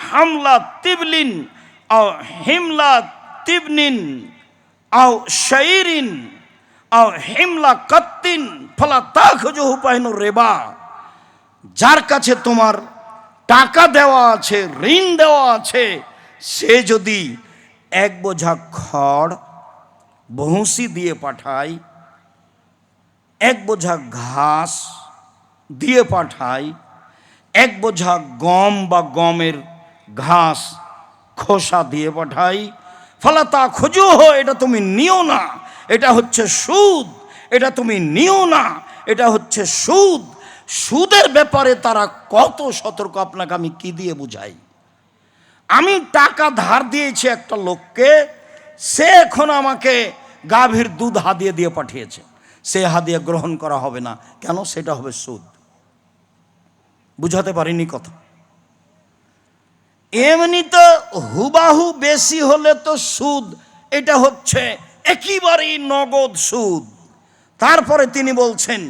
হামলা তিবলিন আও হিমলা তিবনিন আও শাইরিন আও হিমলা কাত্তিন ফলা তাখুজুহু পাহিনু রিবা, যার কাছে তোমার টাকা দেওয়া আছে, ঋণ দেওয়া আছে, সে যদি এক বোঝা খড় ভুসি দিয়ে পাঠায়, এক বোঝা ঘাস দিয়ে পাঠায়, এক বোঝা গম বা গমের ঘাস খোসা দিয়ে পাঠায়, ফালাতা খুজুহ, এটা তুমি নিও না, এটা হচ্ছে সুদ, এটা তুমি নিও না, এটা হচ্ছে সুদ। সুদের ব্যাপারে তারা কত সতর্ক, আপনাকে আমি কি দিয়ে বুঝাই। আমি টাকা ধার দিয়েছি একটা লোককে, সে এখন আমাকে গাভীর দুধ হাদিয়া দিয়ে পাঠিয়েছে, সে হাদিয়া গ্রহণ করা হবে না কেন? সেটা হবে সুদ। বুঝাতে পারিনি কথা? এমনি তো হুবাহু বেশি হলে তো সুদ, এটা হচ্ছে একেবারেই নগদ সুদ। তারপরে তিনি বলছেন,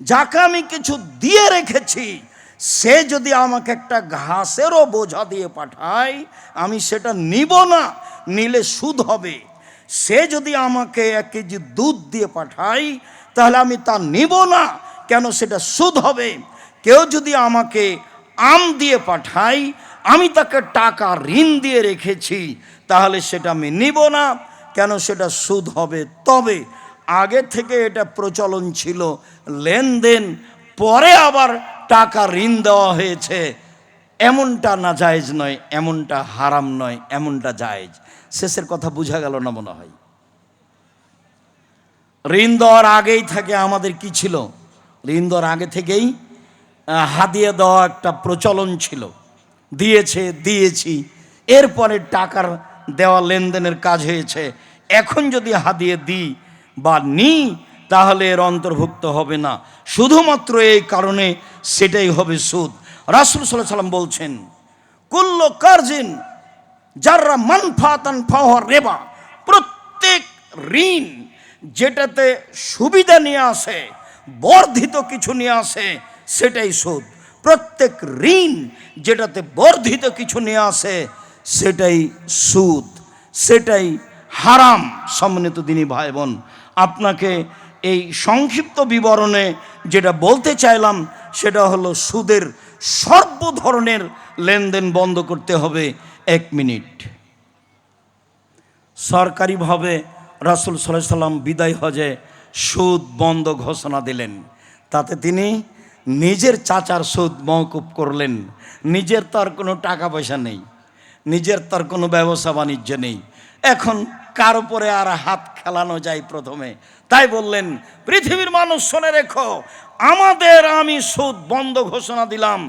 যাকে আমি কিছু দিয়ে রেখেছি সে যদি আমাকে একটা ঘাসেরও বোঝা দিয়ে পাঠায় আমি সেটা নিব না, নিলে সুদ হবে। সে যদি আমাকে 1 কেজি দুধ দিয়ে পাঠায় তাহলে আমি তা নিব না, কেন? সেটা সুদ হবে। কেউ যদি আমাকে আম দিয়ে পাঠায়, আমি তাকে টাকা ঋণ দিয়ে রেখেছি, তাহলে সেটা আমি নিব না, কেন? সেটা সুদ হবে। তবে আগে থেকে এটা প্রচলন ছিল লেনদেন, পরে আবার টাকা ঋণ দেওয়া হয়েছে, এমনটা নাজায়েজ নয়, এমনটা হারাম নয়, এমনটা জায়েজ। শেষের কথা বোঝা গেল না মনে হয়? ঋণ দেওয়ার আগেই থেকে আমাদের কি ছিল? ঋণ দেওয়ার আগে থেকেই হাদিয়া দেওয়া একটা প্রচলন ছিল, দিয়েছি, এরপরে টাকার দেওয়া লেনদেনের কাজ হয়েছে। এখন যদি হাদিয়া দিই বা নিই তাহলে এর অন্তর্ভুক্ত হবে না, শুধুমাত্র এই কারণে সেটাই হবে সুদ। রাসূল সাল্লাল্লাহু আলাইহি ওয়াসাল্লাম বলছেন, কুল্লু কারজিন যাররা মানফাতান ফাহুয়া রিবা, প্রত্যেক ঋণ যেটাতে সুবিধা নিয়ে আসে, বর্ধিত কিছু নিয়ে আসে, সেটাই সুদ। প্রত্যেক ঋণ যেটাতে বর্ধিত কিছু নিয়ে আসে সেটাই সুদ, সেটাই হারাম। সম্মানিত দিনী ভাই বোন, আপনাকে এই সংক্ষিপ্ত বিবরণে যেটা বলতে চাইলাম সেটা হলো সুদের সর্ব ধরনের লেনদেন বন্ধ করতে হবে। 1 মিনিট। সরকারিভাবে রাসূল সাল্লাল্লাহু আলাইহি সাল্লাম বিদায় হজে সুদ বন্ধ ঘোষণা দিলেন। তাতে তিনি নিজের চাচার সুদ মওকুফ করলেন। নিজের তার কোনো টাকা পয়সা নেই, নিজের তার কোনো ব্যবসা বাণিজ্য নেই, এখন কার উপরে আর হাত খেলানো যায় প্রথমে? তাই বললেন, পৃথিবীর মানুষ শুনে রেখো, আমি সুদ বন্ধ ঘোষণা দিলাম।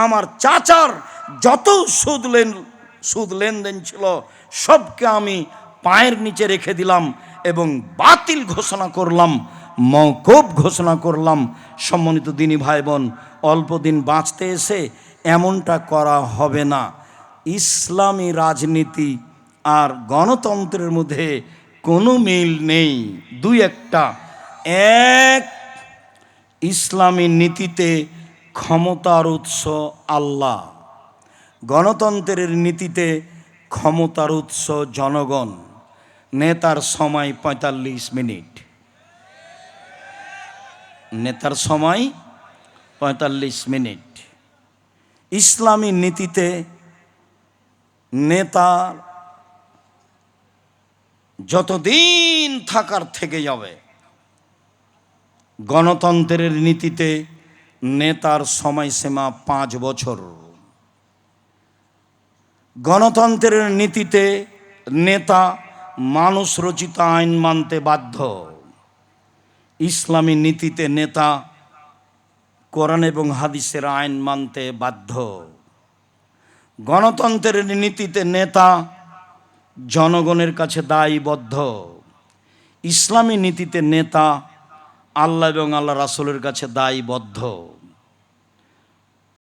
আমার চাচার যত সুদ লেনদেন ছিল সবকে আমি পায়ের নিচে রেখে দিলাম এবং বাতিল ঘোষণা করলাম, মওকুফ ঘোষণা করলাম। সম্মানিত দিনী ভাই বোন, অল্প দিন বাঁচতে এসে এমনটা করা হবে না। ইসলামী রাজনীতি আর গণতন্ত্রের মধ্যে কোনো মিল নেই। দুই একটা। এক, ইসলামী নীতিতে ক্ষমতার উৎস আল্লাহ, গণতন্ত্রের নীতিতে ক্ষমতার উৎস জনগণ। নেতার সময় 45 মিনিট, নেতার সময় 45 মিনিট। ইসলামী নীতিতে নেতার যতদিন থাকার থেকে যাবে। গণতন্ত্রের নীতিতে নেতার সময়সীমা 5 বছর। গণতন্ত্রের নীতিতে নেতা মানুষ রচিত আইন মানতে বাধ্য। ইসলামী নীতিতে নেতা কোরআন এবং হাদিসের আইন মানতে বাধ্য। গণতন্ত্রের নীতিতে নেতা জনগণের কাছে দায়বদ্ধ। ইসলামী নীতিতে নেতা আল্লাহ এবং আল্লাহ রাসূলের কাছে দায়বদ্ধ।